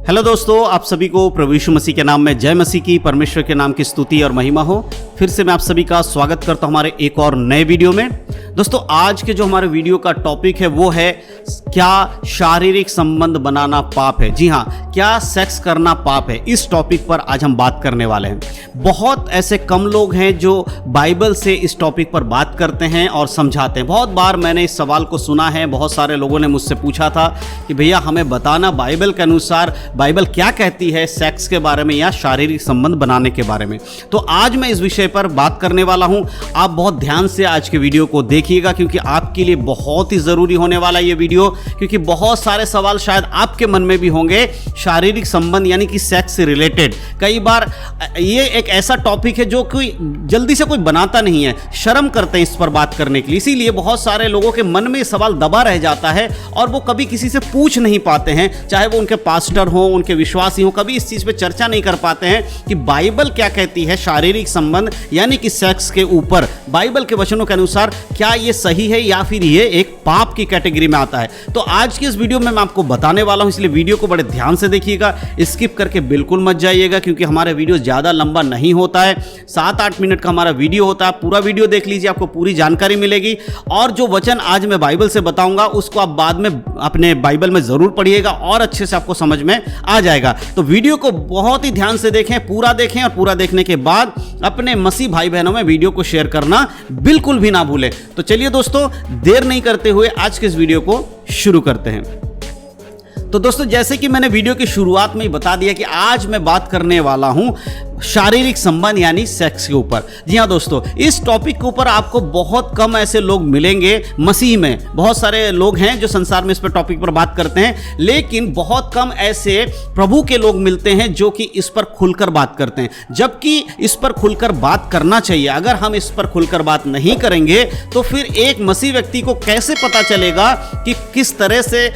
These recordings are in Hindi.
हेलो दोस्तों, आप सभी को प्रभु यीशु मसीह के नाम में जय मसीह की, परमेश्वर के नाम की स्तुति और महिमा हो। फिर से मैं आप सभी का स्वागत करता हूं हमारे एक और नए वीडियो में। दोस्तों, आज के जो हमारे वीडियो का टॉपिक है वो है क्या शारीरिक संबंध बनाना पाप है। जी हाँ, क्या सेक्स करना पाप है, इस टॉपिक पर आज हम बात करने वाले हैं। बहुत ऐसे कम लोग हैं जो बाइबल से इस टॉपिक पर बात करते हैं और समझाते हैं। बहुत बार मैंने इस सवाल को सुना है, बहुत सारे लोगों ने मुझसे पूछा था कि भैया हमें बताना बाइबल के अनुसार बाइबल क्या कहती है सेक्स के बारे में या शारीरिक संबंध बनाने के बारे में। तो आज मैं इस विषय पर बात करने वाला हूं। आप बहुत ध्यान से आज के वीडियो को देखिएगा क्योंकि आपके लिए बहुत ही ज़रूरी होने वाला ये वीडियो, क्योंकि बहुत सारे सवाल शायद आपके मन में भी होंगे शारीरिक संबंध यानी कि सेक्स से रिलेटेड। कई बार ये एक ऐसा टॉपिक है जो कोई जल्दी से कोई बनाता नहीं है, शर्म करते हैं इस पर बात करने के लिए। इसीलिए बहुत सारे लोगों के मन में सवाल दबा रह जाता है और वो कभी किसी से पूछ नहीं पाते हैं, चाहे वो उनके पास्टर हो, उनके विश्वासी हो, कभी इस चीज़ पे चर्चा नहीं कर पाते हैं कि बाइबल क्या कहती है शारीरिक संबंध यानी कि सेक्स के ऊपर। बाइबल के वचनों के अनुसार क्या ये सही है या फिर ये एक पाप की कैटेगरी में आता है। तो आज की इस वीडियो में मैं आपको बताने वाला हूं, इसलिए वीडियो को बड़े ध्यान से देखिएगा, स्किप करके बिल्कुल मत जाइएगा क्योंकि हमारा वीडियो ज़्यादा लंबा नहीं होता है। 7-8 मिनट का हमारा वीडियो होता है। पूरा वीडियो देख लीजिए, आपको पूरी जानकारी मिलेगी। और जो वचन आज मैं बाइबल से बताऊंगा उसको आप बाद में अपने बाइबल में ज़रूर पढ़िएगा और अच्छे से आपको समझ में आ जाएगा। तो वीडियो को बहुत ही ध्यान से देखें, पूरा देखें और पूरा देखने के बाद अपने मसीह भाई बहनों में वीडियो को शेयर करना बिल्कुल भी ना भूलें। तो चलिए दोस्तों, देर नहीं करते हुए आज के इस वीडियो को शुरू करते हैं। तो दोस्तों, जैसे कि मैंने वीडियो की शुरुआत में ही बता दिया कि आज मैं बात करने वाला हूं शारीरिक संबंध यानी सेक्स के ऊपर। जी हाँ दोस्तों, इस टॉपिक के ऊपर आपको बहुत कम ऐसे लोग मिलेंगे मसीह में। बहुत सारे लोग हैं जो संसार में इस पर टॉपिक पर बात करते हैं, लेकिन बहुत कम ऐसे प्रभु के लोग मिलते हैं जो कि इस पर खुलकर बात करते हैं, जबकि इस पर खुलकर बात करना चाहिए। अगर हम इस पर खुलकर बात नहीं करेंगे तो फिर एक मसीह व्यक्ति को कैसे पता चलेगा कि किस तरह से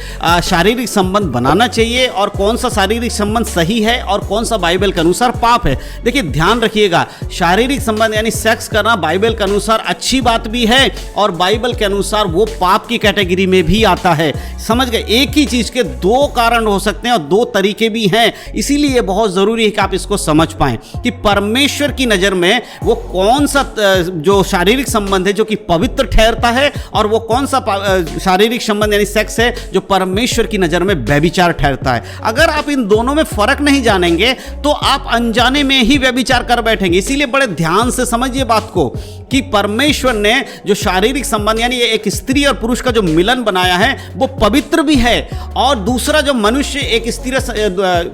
शारीरिक संबंध बनाना चाहिए और कौन सा शारीरिक संबंध सही है और कौन सा बाइबल के अनुसार पाप है। देखिए, ध्यान रखिएगा, शारीरिक संबंध यानी सेक्स करना बाइबल के अनुसार अच्छी बात भी है और बाइबल के अनुसार वो पाप की कैटेगरी में भी आता है। समझ गए? एक ही चीज के दो कारण हो सकते हैं और दो तरीके भी हैं। इसीलिए बहुत जरूरी है कि आप इसको समझ पाएं कि परमेश्वर की नजर में वो कौन सा जो शारीरिक संबंध है जो कि पवित्र ठहरता है और वो कौन सा शारीरिक संबंध यानी सेक्स है जो परमेश्वर की नजर में व्यभिचार ठहरता है। अगर आप इन दोनों में फर्क नहीं जानेंगे तो आप अनजाने में ही व्यभिचार कर बैठेंगे। इसीलिए बड़े ध्यान से समझिए बात को कि परमेश्वर ने जो शारीरिक संबंध यानी एक स्त्री और पुरुष का जो मिलन बनाया है वो पवित्र भी है, और दूसरा जो मनुष्य एक स्त्री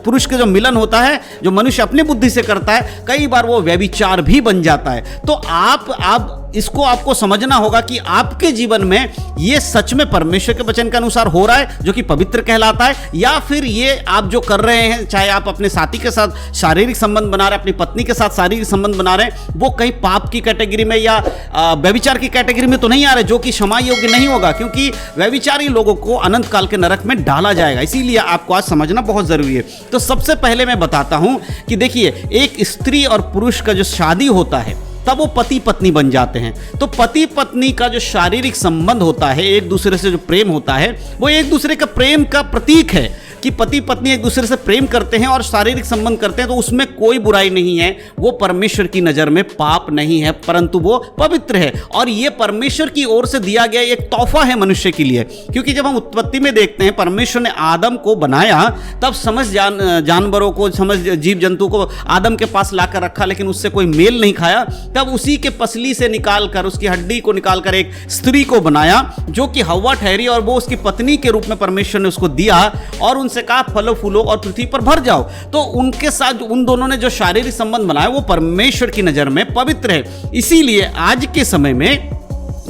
पुरुष का जो मिलन होता है जो मनुष्य अपनी बुद्धि से करता है, कई बार वो व्यभिचार भी बन जाता है। तो आप इसको आपको समझना होगा कि आपके जीवन में ये सच में परमेश्वर के वचन के अनुसार हो रहा है जो कि पवित्र कहलाता है, या फिर ये आप जो कर रहे हैं, चाहे आप अपने साथी के साथ शारीरिक संबंध बना रहे हैं, अपनी पत्नी के साथ शारीरिक संबंध बना रहे हैं, वो कहीं पाप की कैटेगरी में या व्यभिचार की कैटेगरी में तो नहीं आ रहे जो कि क्षमा योग्य नहीं होगा, क्योंकि व्यभिचारी लोगों को अनंत काल के नरक में डाला जाएगा। इसीलिए आपको आज समझना बहुत जरूरी है। तो सबसे पहले मैं बताता हूं कि देखिए, एक स्त्री और पुरुष का जो शादी होता है तब वो पति पत्नी बन जाते हैं। तो पति पत्नी का जो शारीरिक संबंध होता है, एक दूसरे से जो प्रेम होता है, वो एक दूसरे का प्रेम का प्रतीक है कि पति पत्नी एक दूसरे से प्रेम करते हैं और शारीरिक संबंध करते हैं, तो उसमें कोई बुराई नहीं है। वो परमेश्वर की नज़र में पाप नहीं है, परंतु वो पवित्र है और ये परमेश्वर की ओर से दिया गया एक तोहफा है मनुष्य के लिए। क्योंकि जब हम उत्पत्ति में देखते हैं, परमेश्वर ने आदम को बनाया, तब समझ जानवरों को, समझ जीव जंतु को आदम के पास लाकर रखा, लेकिन उससे कोई मेल नहीं खाया। तब उसी के पसली से निकालकर, उसकी हड्डी को निकालकर एक स्त्री को बनाया जो कि हव्वा ठहरी और वो उसकी पत्नी के रूप में परमेश्वर ने उसको दिया और से कहा फलो फूलो और पृथ्वी पर भर जाओ। तो उनके साथ उन दोनों ने जो शारीरिक संबंध बनाया वो परमेश्वर की नजर में पवित्र है। इसीलिए आज के समय में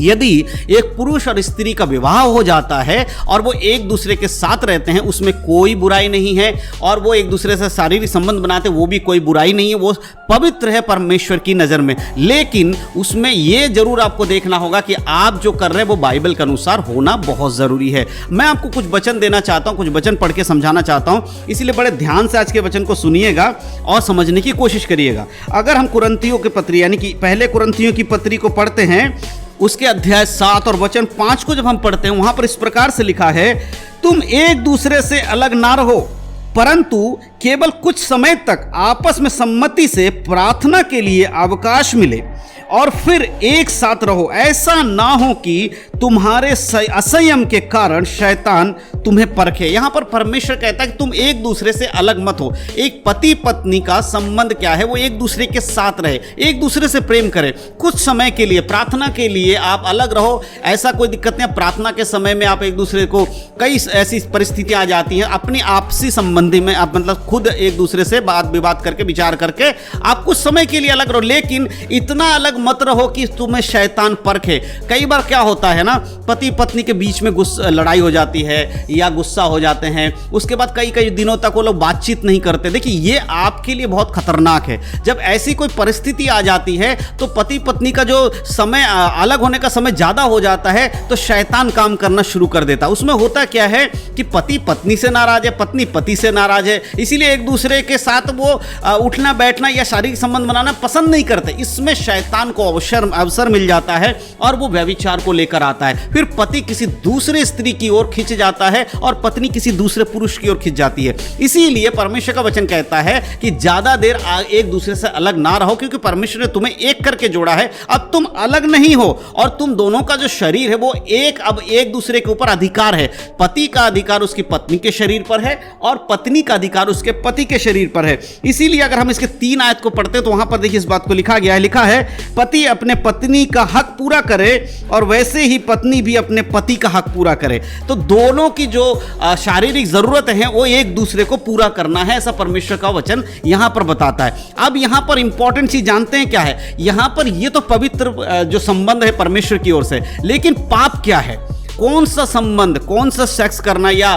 यदि एक पुरुष और स्त्री का विवाह हो जाता है और वो एक दूसरे के साथ रहते हैं, उसमें कोई बुराई नहीं है, और वो एक दूसरे से शारीरिक संबंध बनाते हैं, वो भी कोई बुराई नहीं है, वो पवित्र है परमेश्वर की नज़र में। लेकिन उसमें ये जरूर आपको देखना होगा कि आप जो कर रहे हैं वो बाइबल के अनुसार होना बहुत ज़रूरी है। मैं आपको कुछ वचन देना चाहता हूँ, कुछ वचन पढ़ के समझाना चाहता हूँ, इसलिए बड़े ध्यान से आज के वचन को सुनिएगा और समझने की कोशिश करिएगा। अगर हम कुरिन्थियों की पत्री यानी कि पहले कुरिन्थियों की पत्री को पढ़ते हैं, उसके अध्याय 7 और वचन 5 को जब हम पढ़ते हैं, वहां पर इस प्रकार से लिखा है, तुम एक दूसरे से अलग ना रहो परंतु केवल कुछ समय तक आपस में सम्मति से प्रार्थना के लिए अवकाश मिले और फिर एक साथ रहो। ऐसा ना हो कि तुम्हारे असंयम के कारण शैतान तुम्हें परखे। यहां पर परमेश्वर कहता है कि तुम एक दूसरे से अलग मत हो। एक पति पत्नी का संबंध क्या है, वो एक दूसरे के साथ रहे, एक दूसरे से प्रेम करें। कुछ समय के लिए प्रार्थना के लिए आप अलग रहो, ऐसा कोई दिक्कत नहीं। प्रार्थना के समय में आप एक दूसरे को, कई ऐसी परिस्थितियां आ जाती हैं अपनी आपसी संबंधी में, आप मतलब खुद एक दूसरे से बात विवाद करके विचार करके आप कुछ समय के लिए अलग रहो, लेकिन इतना अलग मत रहो कि तुम्हें शैतान परखे। कई बार क्या होता है ना, पति पत्नी के बीच में लड़ाई हो जाती है या गुस्सा हो जाते हैं, उसके बाद कई कई दिनों तक वो लोग बातचीत नहीं करते। देखिए ये आपके लिए बहुत खतरनाक है। जब ऐसी कोई परिस्थिति आ जाती है तो पति पत्नी का जो समय, अलग होने का समय ज्यादा हो जाता है, तो शैतान काम करना शुरू कर देता है। उसमें होता क्या है कि पति पत्नी से नाराज है, पत्नी पति से नाराज है, इसीलिए एक दूसरे के साथ वो उठना बैठना या शारीरिक संबंध बनाना पसंद नहीं करते। इसमें शैतान को अवसर मिल जाता है और वो व्यभिचार को लेकर आता है। फिर पति किसी दूसरे स्त्री की ओर खिंच जाता है और पत्नी किसी दूसरे पुरुष की ओर खिंच जाती है। इसीलिए परमेश्वर का वचन कहता है कि ज्यादा देर एक दूसरे से अलग ना रहो, क्योंकि परमेश्वर ने तुम्हें एक करके जोड़ा है। अब तुम अलग नहीं हो और तुम दोनों का जो शरीर है वो एक, अब एक दूसरे के ऊपर अधिकार है। पति का अधिकार उसकी पत्नी के शरीर पर है और पत्नी का अधिकार उसके पति के शरीर पर है। इसीलिए अगर हम इसके 3 आयत को पढ़ते हैं तो वहां पर देखिए इस बात को लिखा गया है, लिखा है पति अपने पत्नी का हक पूरा करे और वैसे ही पत्नी भी अपने पति का हक पूरा करे। तो दोनों की जो शारीरिक जरूरत है वो एक दूसरे को पूरा करना है, ऐसा परमेश्वर का वचन यहां पर बताता है। अब यहां पर इंपॉर्टेंट चीज जानते हैं क्या है, यहां पर ये तो पवित्र जो संबंध है परमेश्वर की ओर से, लेकिन पाप क्या है, कौन सा संबंध, कौन सा सेक्स करना या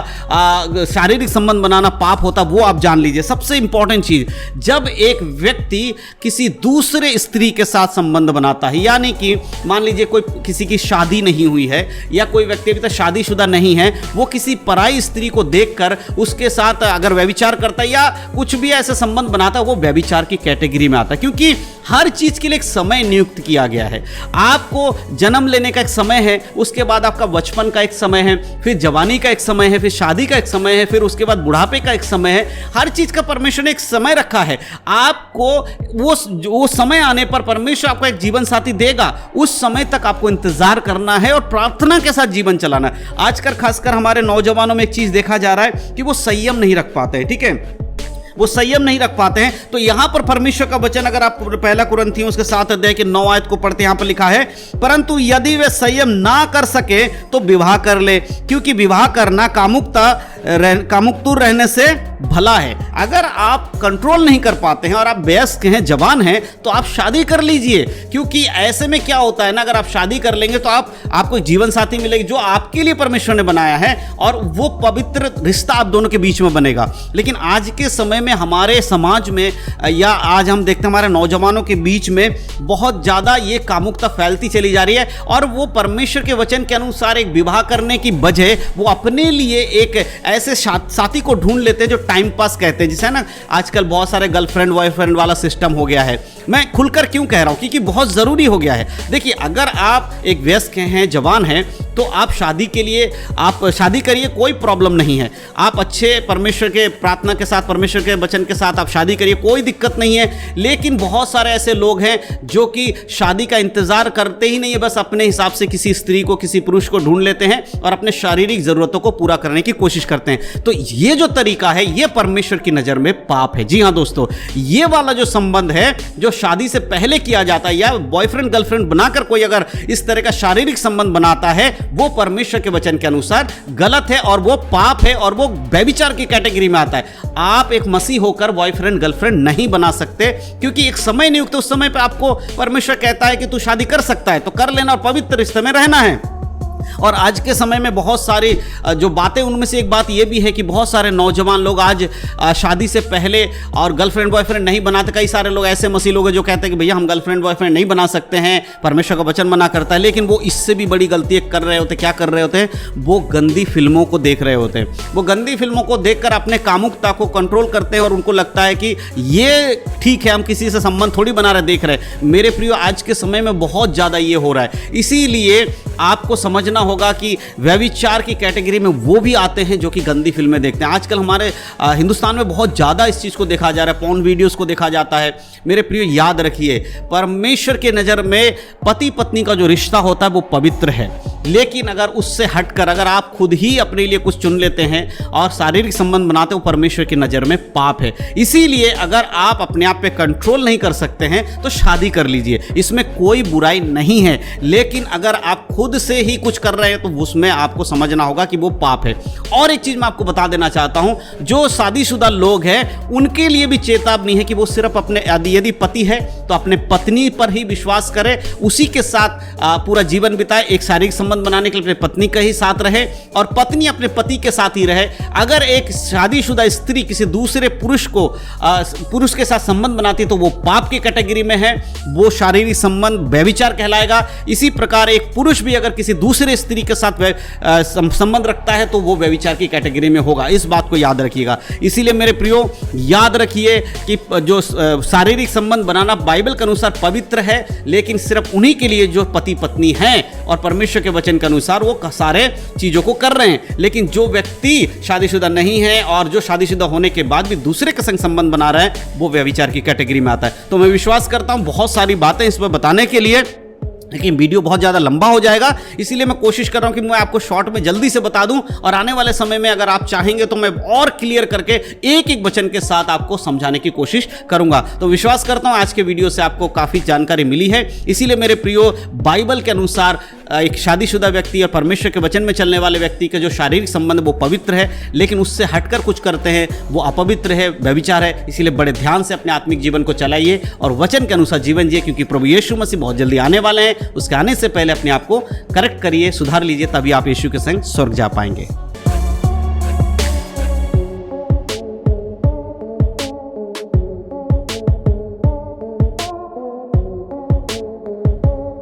शारीरिक संबंध बनाना पाप होता, वो आप जान लीजिए। सबसे इंपॉर्टेंट चीज, जब एक व्यक्ति किसी दूसरे स्त्री के साथ संबंध बनाता है, यानी कि मान लीजिए कोई किसी की शादी नहीं हुई है या कोई व्यक्ति अभी तक शादीशुदा नहीं है, वो किसी पराई स्त्री को देखकर उसके साथ अगर व्यभिचार करता है या कुछ भी ऐसे संबंध बनाता है, वो व्यभिचार की कैटेगरी में आता है। क्योंकि हर चीज के लिए एक समय नियुक्त किया गया है। आपको जन्म लेने का एक समय है, उसके बाद आपका बचपन का एक समय है, फिर जवानी का एक समय है, फिर शादी का एक समय है, फिर उसके बाद बुढ़ापे का एक समय है। हर चीज का परमेश्वर ने एक समय रखा है। आपको वो समय आने पर परमेश्वर आपको एक जीवन साथी देगा, उस समय तक आपको इंतजार करना है और प्रार्थना के साथ जीवन चलाना है। आजकल खासकर हमारे नौजवानों में एक चीज देखा जा रहा है कि वो संयम नहीं रख पाते हैं, ठीक है, वो संयम नहीं रख पाते हैं। तो यहां पर परमेश्वर का वचन, अगर आप 1 कुरिन्थियों उसके 7 अध्याय के 9 आयत को पढ़ते हैं, यहां पर लिखा है, परंतु यदि वे संयम ना कर सके तो विवाह कर ले, क्योंकि विवाह करना कामुकतुर रहने से भला है। अगर आप कंट्रोल नहीं कर पाते हैं और आप वयस्क हैं, जवान हैं, तो आप शादी कर लीजिए। क्योंकि ऐसे में क्या होता है ना, अगर आप शादी कर लेंगे तो आपको जीवन साथी मिलेगी जो आपके लिए परमेश्वर ने बनाया है और वो पवित्र रिश्ता आप दोनों के बीच में बनेगा। लेकिन आज के समय में हमारे समाज में या आज हम देखते हैं हमारे नौजवानों के बीच में बहुत ज्यादा ये कामुकता फैलती चली जा रही है और वो परमेश्वर के वचन के अनुसार एक विवाह करने की बजाय वो अपने लिए एक ऐसे साथी को ढूंढ लेते हैं जो टाइम पास कहते हैं, जिसे ना आजकल बहुत सारे गर्लफ्रेंड बॉयफ्रेंड वाला सिस्टम हो गया है। मैं खुलकर क्यों कह रहा हूं, क्योंकि बहुत जरूरी हो गया है। देखिए, अगर आप एक वयस्क हैं, जवान हैं, तो आप शादी के लिए आप शादी करिए, कोई प्रॉब्लम नहीं है। आप अच्छे परमेश्वर के प्रार्थना के साथ, परमेश्वर के वचन के साथ आप शादी करिए, कोई दिक्कत नहीं है। लेकिन बहुत सारे ऐसे लोग हैं जो कि शादी का इंतजार करते ही नहीं है, बस अपने हिसाब से किसी स्त्री को, किसी पुरुष को ढूंढ लेते हैं और अपने शारीरिक जरूरतों को पूरा करने की कोशिश करते हैं। तो ये जो तरीका है, ये परमेश्वर की नजर में पाप है। जी हाँ दोस्तों, ये वाला जो संबंध है जो शादी से पहले किया जाता है या बॉयफ्रेंड गर्लफ्रेंड बनाकर कोई अगर इस तरह का शारीरिक संबंध बनाता है, वो परमेश्वर के वचन के अनुसार गलत है और वो पाप है और वो व्यभिचार की कैटेगरी में आता है। आप एक मसीह होकर बॉयफ्रेंड गर्लफ्रेंड नहीं बना सकते, क्योंकि एक समय नियुक्त, उस समय पे आपको परमेश्वर कहता है कि तू शादी कर सकता है तो कर लेना और पवित्र रिश्ते में रहना है। और आज के समय में बहुत सारी जो बातें, उनमें से एक बात यह भी है कि बहुत सारे नौजवान लोग आज शादी से पहले और गर्लफ्रेंड बॉयफ्रेंड नहीं बनाते। कई सारे लोग ऐसे मसीह लोग हैं जो कहते हैं कि भैया हम गर्लफ्रेंड बॉयफ्रेंड नहीं बना सकते हैं, परमेश्वर का वचन मना करता है। लेकिन वो इससे भी बड़ी गलती कर रहे होते। क्या कर रहे होते हैं? वो गंदी फिल्मों को देख रहे होते हैं। वो गंदी फिल्मों को देखकर अपने कामुकता को कंट्रोल करते हैं और उनको लगता है कि ये ठीक है, हम किसी से संबंध थोड़ी बना रहे देख रहे हैं। मेरे प्रियो, आज के समय में बहुत ज़्यादा ये हो रहा है। इसीलिए आपको समझना समझना होगा कि व्यभिचार की कैटेगरी में वो भी आते हैं जो कि गंदी फिल्में देखते हैं। आजकल हमारे हिंदुस्तान में बहुत ज़्यादा इस चीज़ को देखा जा रहा है, पॉर्न वीडियोस को देखा जाता है। मेरे प्रिय याद रखिए, परमेश्वर के नज़र में पति पत्नी का जो रिश्ता होता है वो पवित्र है, लेकिन अगर उससे हटकर अगर आप खुद ही अपने लिए कुछ चुन लेते हैं और शारीरिक संबंध बनाते हो, परमेश्वर की नज़र में पाप है। इसीलिए अगर आप अपने आप पे कंट्रोल नहीं कर सकते हैं तो शादी कर लीजिए, इसमें कोई बुराई नहीं है। लेकिन अगर आप खुद से ही कुछ कर रहे हैं तो उसमें आपको समझना होगा कि वो पाप है। और एक चीज़ मैं आपको बता देना चाहता हूं, जो शादीशुदा लोग हैं उनके लिए भी चेतावनी है कि वो सिर्फ अपने यदि पति है तो अपने पत्नी पर ही विश्वास करे, उसी के साथ पूरा जीवन बिताए, एक शारीरिक संबंध बनाने के लिए अपने पत्नी का ही साथ रहे और पत्नी अपने पति के साथ ही रहे। अगर एक शादीशुदा स्त्री किसी दूसरे पुरुष के साथ संबंध बनाती है तो वो पाप की कैटेगरी में है, वो शारीरिक संबंध व्यभिचार कहलाएगा। इसी प्रकार एक पुरुष भी अगर किसी दूसरे स्त्री के साथ संबंध रखता है तो वो व्यभिचार की कैटेगरी में होगा। इस बात को याद रखिएगा। इसीलिए मेरे प्रियो, याद रखिए कि जो शारीरिक संबंध बनाना बाइबल के अनुसार पवित्र है, लेकिन सिर्फ उन्हीं के लिए जो पति पत्नी हैं और परमेश्वर के वचन के अनुसार वो सारे चीजों को कर रहे हैं। लेकिन जो व्यक्ति शादीशुदा नहीं है और जो शादीशुदा होने के बाद भी दूसरे के संग संबंध बना रहे हैं, वो व्यभिचार की कैटेगरी में आता है। तो मैं विश्वास करता हूं बहुत सारी बातें इस पर बताने के लिए, लेकिन वीडियो बहुत ज़्यादा लंबा हो जाएगा, इसीलिए मैं कोशिश कर रहा हूं कि मैं आपको शॉर्ट में जल्दी से बता दूं और आने वाले समय में अगर आप चाहेंगे तो मैं और क्लियर करके एक एक वचन के साथ आपको समझाने की कोशिश करूंगा। तो विश्वास करता हूं आज के वीडियो से आपको काफ़ी जानकारी मिली है। इसीलिए मेरे प्रियो, बाइबल के अनुसार एक शादीशुदा व्यक्ति और परमेश्वर के वचन में चलने वाले व्यक्ति के जो शारीरिक संबंध वो पवित्र है, लेकिन उससे हटकर कुछ करते हैं वो अपवित्र है, व्यभिचार है। इसीलिए बड़े ध्यान से अपने आत्मिक जीवन को चलाइए और वचन के अनुसार जीवन जिए, क्योंकि प्रभु यीशु मसीह बहुत जल्दी आने वाले हैं। उसके आने से पहले अपने आप को करेक्ट करिए, सुधार लीजिए, तभी आप यीशु के संग स्वर्ग जा पाएंगे।